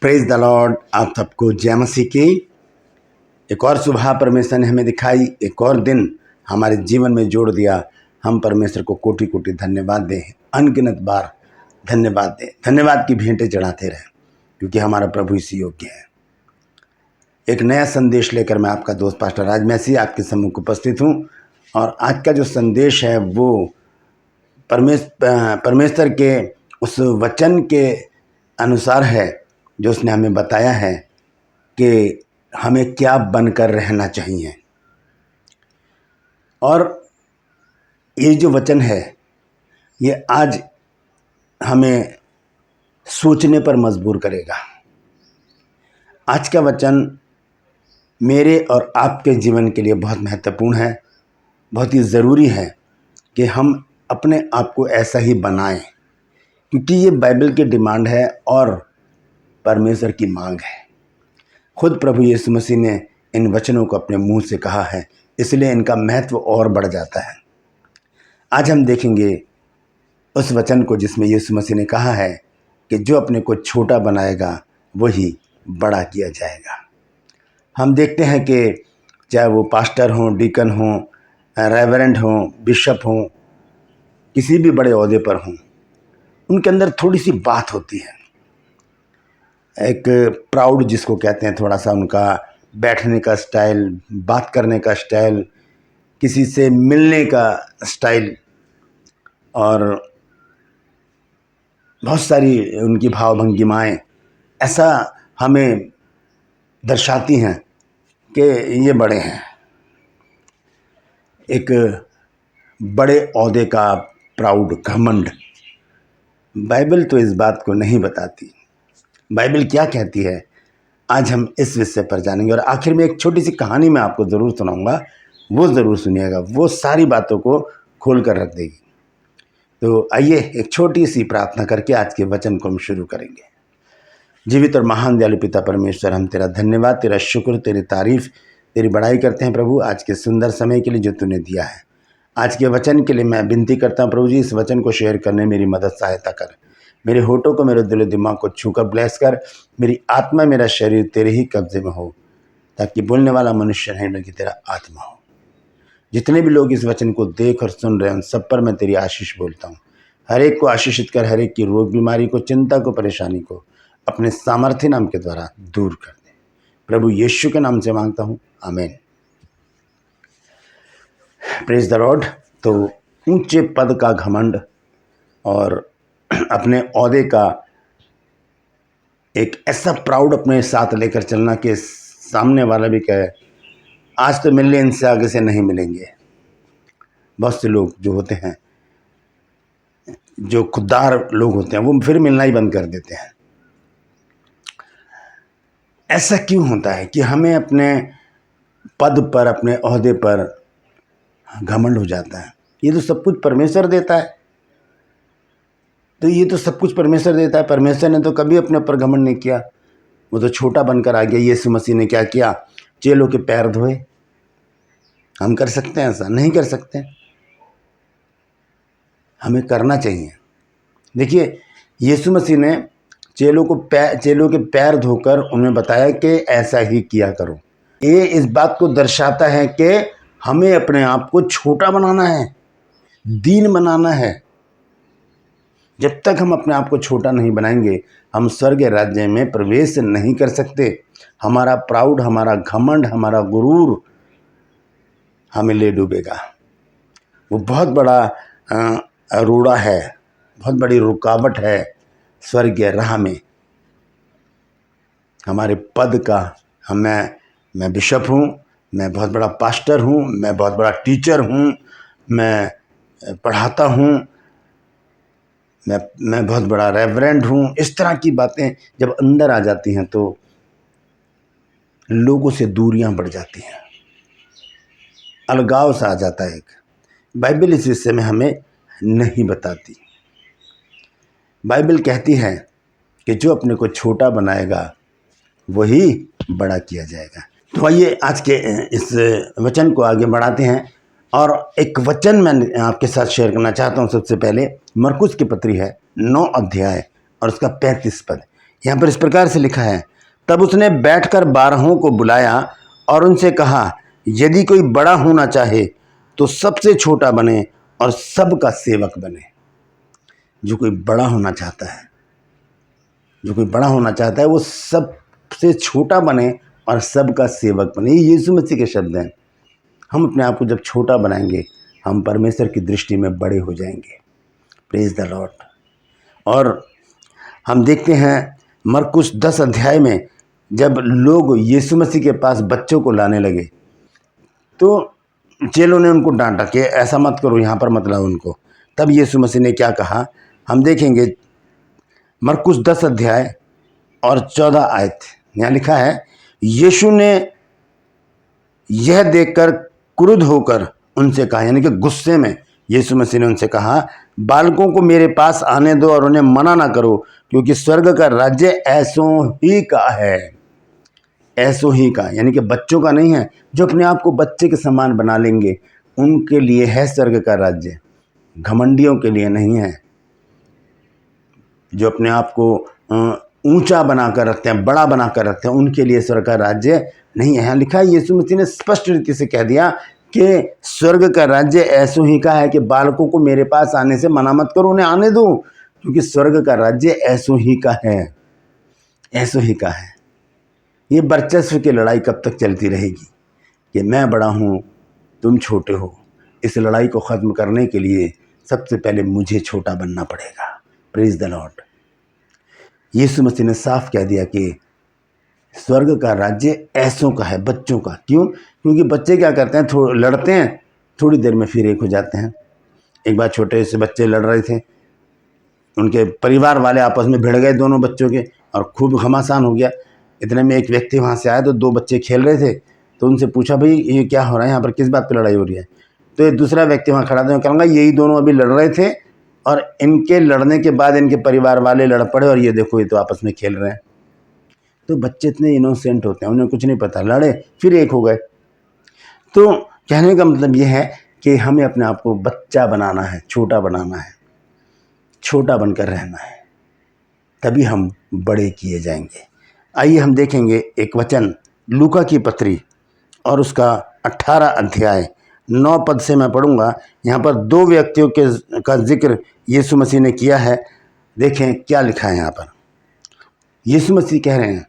Praise the Lord. आप सबको जय मसीह की। एक और सुबह परमेश्वर ने हमें दिखाई, एक और दिन हमारे जीवन में जोड़ दिया। हम परमेश्वर को कोटि कोटि धन्यवाद दें, अनगिनत बार धन्यवाद दें, धन्यवाद की भेंटें चढ़ाते रहें, क्योंकि हमारा प्रभु इसी योग्य है। एक नया संदेश लेकर मैं आपका दोस्त पास्टर राज मैसी आपके सम्मुख उपस्थित हूँ। और आज का जो संदेश है वो परमेश्वर के उस वचन के अनुसार है जो उसने हमें बताया है कि हमें क्या बनकर रहना चाहिए। और ये जो वचन है ये आज हमें सोचने पर मजबूर करेगा। आज का वचन मेरे और आपके जीवन के लिए बहुत महत्वपूर्ण है, बहुत ही ज़रूरी है कि हम अपने आप को ऐसा ही बनाएं, क्योंकि ये बाइबल की डिमांड है और परमेश्वर की मांग है। खुद प्रभु यीशु मसीह ने इन वचनों को अपने मुंह से कहा है, इसलिए इनका महत्व और बढ़ जाता है। आज हम देखेंगे उस वचन को जिसमें यीशु मसीह ने कहा है कि जो अपने को छोटा बनाएगा वही बड़ा किया जाएगा। हम देखते हैं कि चाहे वो पास्टर हों, डीकन हों, रेवरेंड हों, बिशप हों, किसी भी बड़े ओहदे पर हों, उनके अंदर थोड़ी सी बात होती है। एक प्राउड जिसको कहते हैं, थोड़ा सा उनका बैठने का स्टाइल, बात करने का स्टाइल, किसी से मिलने का स्टाइल, और बहुत सारी उनकी भाव भंगिमाएँ ऐसा हमें दर्शाती हैं कि ये बड़े हैं। एक बड़े ओहदे का प्राउड, घमंड। बाइबल तो इस बात को नहीं बताती। बाइबल क्या कहती है, आज हम इस विषय पर जानेंगे। और आखिर में एक छोटी सी कहानी मैं आपको ज़रूर सुनाऊंगा, वो ज़रूर सुनिएगा, वो सारी बातों को खोल कर रख देगी। तो आइए एक छोटी सी प्रार्थना करके आज के वचन को हम शुरू करेंगे। जीवित और महान दयालु पिता परमेश्वर, हम तेरा धन्यवाद, तेरा शुक्र, तेरी तारीफ, तेरी बड़ाई करते हैं प्रभु, आज के सुंदर समय के लिए जो तूने दिया है। आज के वचन के लिए मैं विनती करता हूँ प्रभु जी, इस वचन को शेयर करने मेरी मदद सहायता कर। मेरे होठों को, मेरे दिल दिमाग को छूकर ब्लेस कर। मेरी आत्मा, मेरा शरीर तेरे ही कब्जे में हो, ताकि बोलने वाला मनुष्य नहीं बल्कि तेरा आत्मा हो। जितने भी लोग इस वचन को देख और सुन रहे हैं उन सब पर मैं तेरी आशीष बोलता हूँ। हर एक को आशीषित कर, हर एक की रोग बीमारी को, चिंता को, परेशानी को अपने सामर्थ्य नाम के द्वारा दूर कर दे। प्रभु यीशु के नाम से मांगता हूँ, आमीन। Praise the Lord. तो ऊंचे पद का घमंड और अपने ओहदे का एक ऐसा प्राउड अपने साथ लेकर चलना कि सामने वाला भी कहे आज तो मिल ले, इनसे आगे से नहीं मिलेंगे। बहुत से लोग जो होते हैं, जो खुददार लोग होते हैं, वो फिर मिलना ही बंद कर देते हैं। ऐसा क्यों होता है कि हमें अपने पद पर, अपने ओहदे पर घमंड हो जाता है? ये तो सब कुछ परमेश्वर देता है। तो ये तो सब कुछ परमेश्वर देता है। परमेश्वर ने तो कभी अपने ऊपर घमंड नहीं किया, वो तो छोटा बनकर आ गया। यीशु मसीह ने क्या किया? चेलों के पैर धोए। हम कर सकते हैं ऐसा? नहीं कर सकते। हमें करना चाहिए। देखिए, यीशु मसीह ने चेलों के पैर धोकर उन्हें बताया कि ऐसा ही किया करो। ये इस बात को दर्शाता है कि हमें अपने आप को छोटा बनाना है, दीन बनाना है। जब तक हम अपने आप को छोटा नहीं बनाएंगे, हम स्वर्ग राज्य में प्रवेश नहीं कर सकते। हमारा प्राउड, हमारा घमंड, हमारा गुरूर हमें ले डूबेगा। वो बहुत बड़ा रोड़ा है, बहुत बड़ी रुकावट है स्वर्गीय राह में। हमारे पद का, मैं बिशप हूँ, मैं बहुत बड़ा पास्टर हूँ, मैं बहुत बड़ा टीचर हूँ, मैं पढ़ाता हूँ, मैं बहुत बड़ा रेवरेंड हूँ। इस तरह की बातें जब अंदर आ जाती हैं तो लोगों से दूरियां बढ़ जाती हैं, अलगाव सा आ जाता है। बाइबल इस विषय में हमें नहीं बताती। बाइबल कहती है कि जो अपने को छोटा बनाएगा वही बड़ा किया जाएगा। तो आइए आज के इस वचन को आगे बढ़ाते हैं। और एक वचन मैं आपके साथ शेयर करना चाहता हूँ। सबसे पहले मरकुस की पत्री है 9 अध्याय और उसका 35 पद। यहाँ पर इस प्रकार से लिखा है, तब उसने बैठकर 12 को बुलाया और उनसे कहा, यदि कोई बड़ा होना चाहे तो सबसे छोटा बने और सबका सेवक बने। जो कोई बड़ा होना चाहता है, जो कोई बड़ा होना चाहता है वो सबसे छोटा बने और सबका सेवक बने। ये यीशु मसीह के शब्द हैं। हम अपने आप को जब छोटा बनाएंगे, हम परमेश्वर की दृष्टि में बड़े हो जाएंगे। Praise the Lord. और हम देखते हैं मरकुस 10 अध्याय में जब लोग यीशु मसीह के पास बच्चों को लाने लगे तो चेलों ने उनको डांटा कि ऐसा मत करो, यहाँ पर मत लाओ उनको। तब यीशु मसीह ने क्या कहा, हम देखेंगे मरकुस 10 अध्याय और 14 आयत। यहाँ लिखा है, यीशु ने यह देखकर क्रुद्ध होकर उनसे कहा, यानी कि गुस्से में यीशु मसीह ने उनसे कहा, बालकों को मेरे पास आने दो और उन्हें मना ना करो, क्योंकि स्वर्ग का राज्य ऐसों ही का है। ऐसों ही का यानी कि बच्चों का नहीं है। जो अपने आप को बच्चे के समान बना लेंगे उनके लिए है स्वर्ग का राज्य, घमंडियों के लिए नहीं है। जो अपने आप को ऊंचा बनाकर रखते हैं, बड़ा बनाकर रखते हैं, उनके लिए स्वर्ग का राज्य नहीं है। यहाँ लिखा है, यीशु मसीह ने स्पष्ट रीति से कह दिया कि स्वर्ग का राज्य ऐसों ही का है कि बालकों को मेरे पास आने से मना मत करो, उन्हें आने दो, क्योंकि स्वर्ग का राज्य ऐसों ही का है। ऐसों ही का है। ये वर्चस्व की लड़ाई कब तक चलती रहेगी कि मैं बड़ा हूँ तुम छोटे हो? इस लड़ाई को ख़त्म करने के लिए सबसे पहले मुझे छोटा बनना पड़ेगा। Praise the Lord. Yeshu Masih ने साफ कह दिया कि स्वर्ग का राज्य ऐसों का है, बच्चों का। क्यों? क्योंकि बच्चे क्या करते हैं, लड़ते हैं, थोड़ी देर में फिर एक हो जाते हैं। एक बार छोटे से बच्चे लड़ रहे थे, उनके परिवार वाले आपस में भिड़ गए दोनों बच्चों के और खूब घमासान हो गया। इतने में एक व्यक्ति वहाँ से आया तो 2 बच्चे खेल रहे थे, तो उनसे पूछा, भाई ये क्या हो रहा है यहाँ पर, किस बात पर लड़ाई हो रही है? तो एक दूसरा व्यक्ति वहाँ खड़ा था, कहूँगा यही दोनों अभी लड़ रहे थे और इनके लड़ने के बाद इनके परिवार वाले लड़ पड़े और ये देखो ये तो आपस में खेल रहे हैं। तो बच्चे इतने इनोसेंट होते हैं, उन्हें कुछ नहीं पता, लड़े फिर एक हो गए। तो कहने का मतलब ये है कि हमें अपने आप को बच्चा बनाना है, छोटा बनाना है, छोटा बनकर रहना है, तभी हम बड़े किए जाएंगे। आइए हम देखेंगे एक वचन लूका की पत्री और उसका 18 अध्याय 9 पद से मैं पढ़ूंगा। यहाँ पर 2 व्यक्तियों का जिक्र यीशु मसीह ने किया है। देखें क्या लिखा है यहाँ पर। यीशु मसीह कह रहे हैं,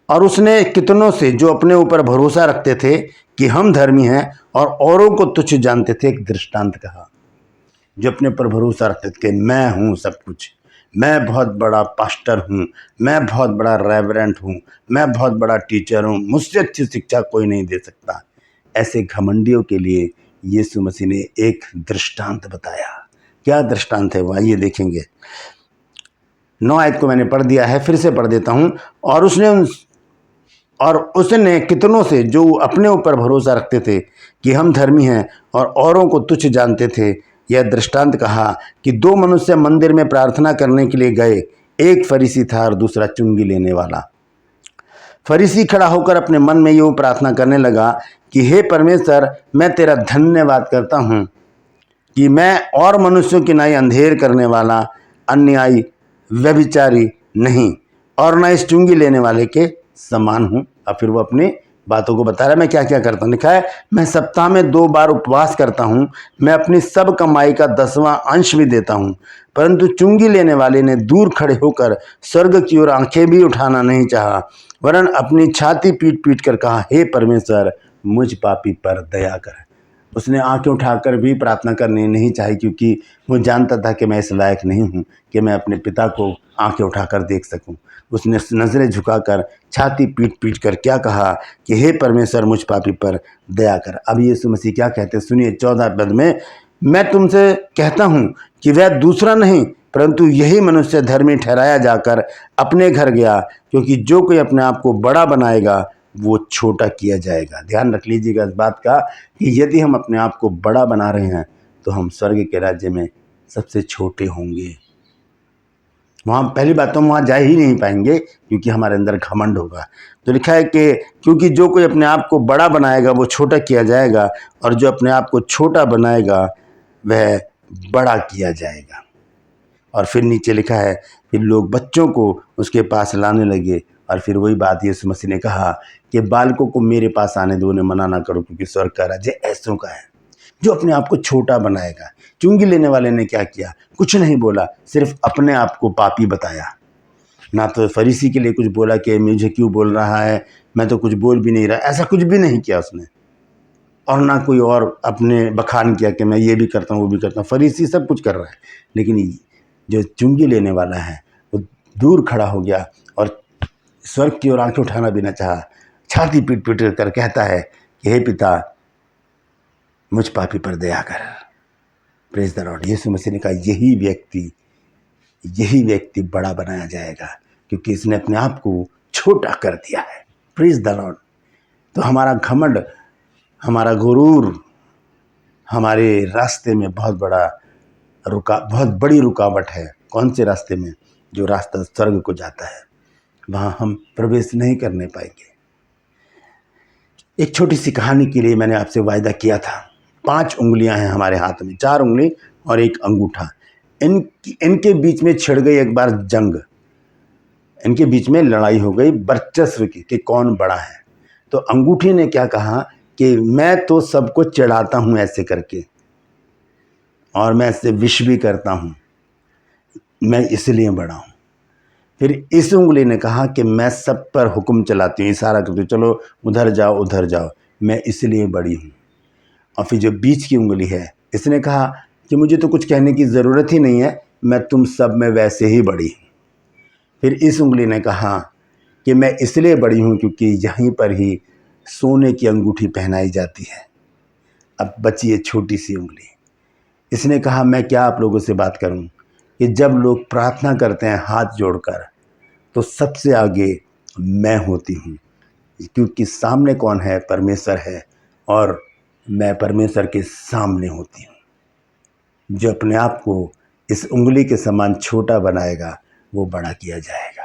और उसने कितनों से जो अपने ऊपर भरोसा रखते थे कि हम धर्मी हैं और औरों को तुच्छ जानते थे, एक दृष्टांत कहा। जो अपने ऊपर भरोसा रखते थे कि मैं हूँ सब कुछ, मैं बहुत बड़ा पास्टर हूँ, मैं बहुत बड़ा रेवरेंट हूँ, मैं बहुत बड़ा टीचर हूँ, मुझसे अच्छी शिक्षा कोई नहीं दे सकता, ऐसे घमंडियों के लिए यीशु मसीह ने एक दृष्टांत बताया। क्या दृष्टांत है वो, आइए देखेंगे। 9 आयत को मैंने पढ़ दिया है, फिर से पढ़ देता हूँ। और उसने कितनों से जो अपने ऊपर भरोसा रखते थे कि हम धर्मी हैं और औरों को तुच्छ जानते थे, यह दृष्टांत कहा कि 2 मनुष्य मंदिर में प्रार्थना करने के लिए गए। एक फरीसी था और दूसरा चुंगी लेने वाला। फरीसी खड़ा होकर अपने मन में यूँ प्रार्थना करने लगा कि हे परमेश्वर, मैं तेरा धन्यवाद करता हूँ कि मैं और मनुष्यों की नाई अंधेर करने वाला, अन्यायी, व्यभिचारी नहीं और न इस चुंगी लेने वाले के समान हूँ। और फिर वो अपनी बातों को बता रहा है, मैं क्या क्या करता हूँ। लिखा है, मैं सप्ताह में 2 बार उपवास करता हूँ, मैं अपनी सब कमाई का 10वां अंश भी देता हूँ। परंतु चुंगी लेने वाले ने दूर खड़े होकर स्वर्ग की ओर आंखें भी उठाना नहीं चाहा, वरन अपनी छाती पीट पीट कर कहा, हे परमेश्वर, मुझ पापी पर दया कर। उसने आंखें उठाकर भी प्रार्थना करनी नहीं चाहिए, क्योंकि वो जानता था कि मैं इस लायक नहीं हूँ कि मैं अपने पिता को आंखें उठाकर देख सकूं। उसने नज़रें झुकाकर छाती पीट पीट कर क्या कहा कि हे परमेश्वर, मुझ पापी पर दया कर। अब यीशु मसीह क्या कहते हैं, सुनिए 14 पद में, मैं तुमसे कहता हूँ कि वह दूसरा नहीं परंतु यही मनुष्य धर्मी ठहराया जाकर अपने घर गया, क्योंकि जो कोई अपने आप को बड़ा बनाएगा वो छोटा किया जाएगा। ध्यान रख लीजिएगा इस बात का कि यदि हम अपने आप को बड़ा बना रहे हैं तो हम स्वर्ग के राज्य में सबसे छोटे होंगे। वहाँ पहली बात तो हम वहाँ जा ही नहीं पाएंगे, क्योंकि हमारे अंदर घमंड होगा। तो लिखा है कि क्योंकि जो कोई अपने आप को बड़ा बनाएगा वो छोटा किया जाएगा, और जो अपने आप को छोटा बनाएगा वह बड़ा किया जाएगा। और फिर नीचे लिखा है, फिर लोग बच्चों को उसके पास लाने लगे। और फिर वही बात यीशु मसीह ने कहा कि बालकों को मेरे पास आने दो, उन्हें मना ना करो, क्योंकि स्वर्ग का राज्य ऐसों का है। जो अपने आप को छोटा बनाएगा। चुंगी लेने वाले ने क्या किया? कुछ नहीं बोला, सिर्फ अपने आप को पापी बताया। ना तो फरीसी के लिए कुछ बोला कि मुझे क्यों बोल रहा है, मैं तो कुछ बोल भी नहीं रहा, ऐसा कुछ भी नहीं किया उसने। और ना कोई और अपने बखान किया कि मैं ये भी करता हूँ वो भी करता हूँ। फरीसी सब कुछ कर रहा है, लेकिन जो चुंगी लेने वाला है वो दूर खड़ा हो गया और स्वर्ग की ओर आंखें उठाना भी न चाहा। छाती पीट पीट कर कहता है कि हे पिता, मुझ पापी पर दया कर। Praise the Lord. Yeshu Masih ने कहा यही व्यक्ति बड़ा बनाया जाएगा, क्योंकि इसने अपने आप को छोटा कर दिया है। Praise the Lord. तो हमारा घमंड, हमारा गुरूर हमारे रास्ते में बहुत बड़ी रुकावट है। कौन से रास्ते में? जो रास्ता स्वर्ग को जाता है, वहाँ हम प्रवेश नहीं करने पाएंगे। एक छोटी सी कहानी के लिए मैंने आपसे वायदा किया था। 5 उंगलियां हैं हमारे हाथ में, 4 उंगली और एक अंगूठा। इनके बीच में छिड़ गई एक बार जंग, इनके बीच में लड़ाई हो गई वर्चस्व की कि कौन बड़ा है। तो अंगूठी ने क्या कहा कि मैं तो सबको चिढ़ाता हूँ ऐसे करके, और मैं इससे विश भी करता हूँ, मैं इसलिए बड़ा हूँ। फिर इस उंगली ने कहा कि मैं सब पर हुक्म चलाती हूँ, इशारा करती हूँ, चलो उधर जाओ, मैं इसलिए बड़ी हूँ। और फिर जो बीच की उंगली है, इसने कहा कि मुझे तो कुछ कहने की ज़रूरत ही नहीं है, मैं तुम सब में वैसे ही बड़ी हूँ। फिर इस उंगली ने कहा कि मैं इसलिए बड़ी हूँ क्योंकि यहीं पर ही सोने की अंगूठी पहनाई जाती है। अब बची है छोटी सी उंगली। इसने कहा मैं क्या आप लोगों से बात करूं कि जब लोग प्रार्थना करते हैं हाथ जोड़कर, तो सबसे आगे मैं होती हूं, क्योंकि सामने कौन है? परमेश्वर है, और मैं परमेश्वर के सामने होती हूं। जो अपने आप को इस उंगली के समान छोटा बनाएगा वो बड़ा किया जाएगा।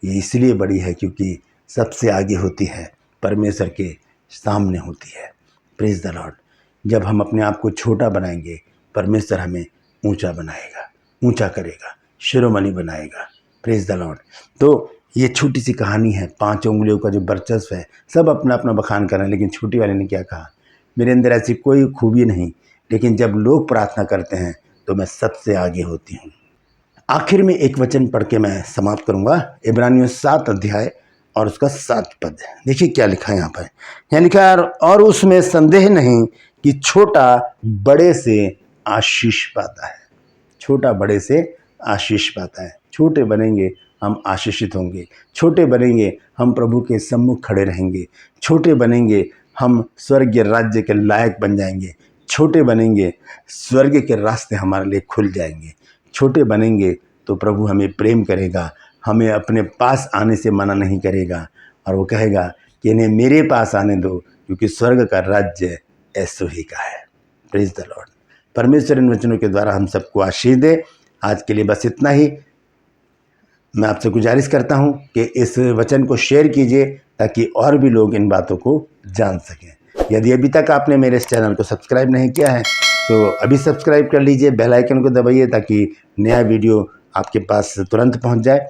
ये इसलिए बड़ी है क्योंकि सबसे आगे होती है, परमेश्वर के सामने होती है। Praise the Lord. जब हम अपने आप को छोटा बनाएंगे, परमेश्वर हमें ऊंचा बनाएगा, ऊंचा करेगा, शिरोमणि बनाएगा। Praise the Lord. तो ये छोटी सी कहानी है। 5 उंगलियों का जो वर्चस्व है, सब अपना अपना बखान कर रहे हैं, लेकिन छोटी वाले ने क्या कहा? मेरे अंदर ऐसी कोई खूबी नहीं, लेकिन जब लोग प्रार्थना करते हैं तो मैं सबसे आगे होती हूँ। आखिर में एक वचन पढ़ के मैं समाप्त करूंगा। इब्रानियों 7 अध्याय और उसका 7 पद। देखिए क्या लिखा है यहाँ पर। यहाँ लिखा है, और उसमें संदेह नहीं कि छोटा बड़े से आशीष पाता है। छोटा बड़े से आशीष पाता है। छोटे बनेंगे हम आशीषित होंगे। छोटे बनेंगे हम प्रभु के सम्मुख खड़े रहेंगे। छोटे बनेंगे हम स्वर्गीय राज्य के लायक बन जाएंगे। छोटे बनेंगे स्वर्ग के रास्ते हमारे लिए खुल जाएंगे। छोटे बनेंगे तो प्रभु हमें प्रेम करेगा, हमें अपने पास आने से मना नहीं करेगा, और वो कहेगा कि इन्हें मेरे पास आने दो, क्योंकि स्वर्ग का राज्य ऐसो ही का है। Praise the Lord. परमेश्वर इन वचनों के द्वारा हम सबको आशीष दे। आज के लिए बस इतना ही। मैं आपसे गुजारिश करता हूं कि इस वचन को शेयर कीजिए, ताकि और भी लोग इन बातों को जान सकें। यदि अभी तक आपने मेरे इस चैनल को सब्सक्राइब नहीं किया है तो अभी सब्सक्राइब कर लीजिए, बेल आइकन को दबाइए, ताकि नया वीडियो आपके पास तुरंत पहुंच जाए।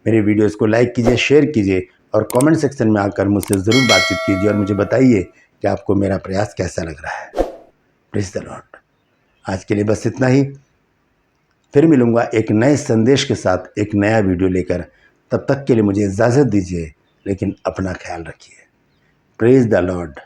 मेरे वीडियोस को लाइक कीजिए, शेयर कीजिए, और कमेंट सेक्शन में आकर मुझसे ज़रूर बातचीत कीजिए और मुझे बताइए कि आपको मेरा प्रयास कैसा लग रहा है। Praise the Lord. आज के लिए बस इतना ही। फिर मिलूँगा एक नए संदेश के साथ, एक नया वीडियो लेकर। तब तक के लिए मुझे इजाज़त दीजिए, लेकिन अपना ख्याल रखिए। Praise the Lord.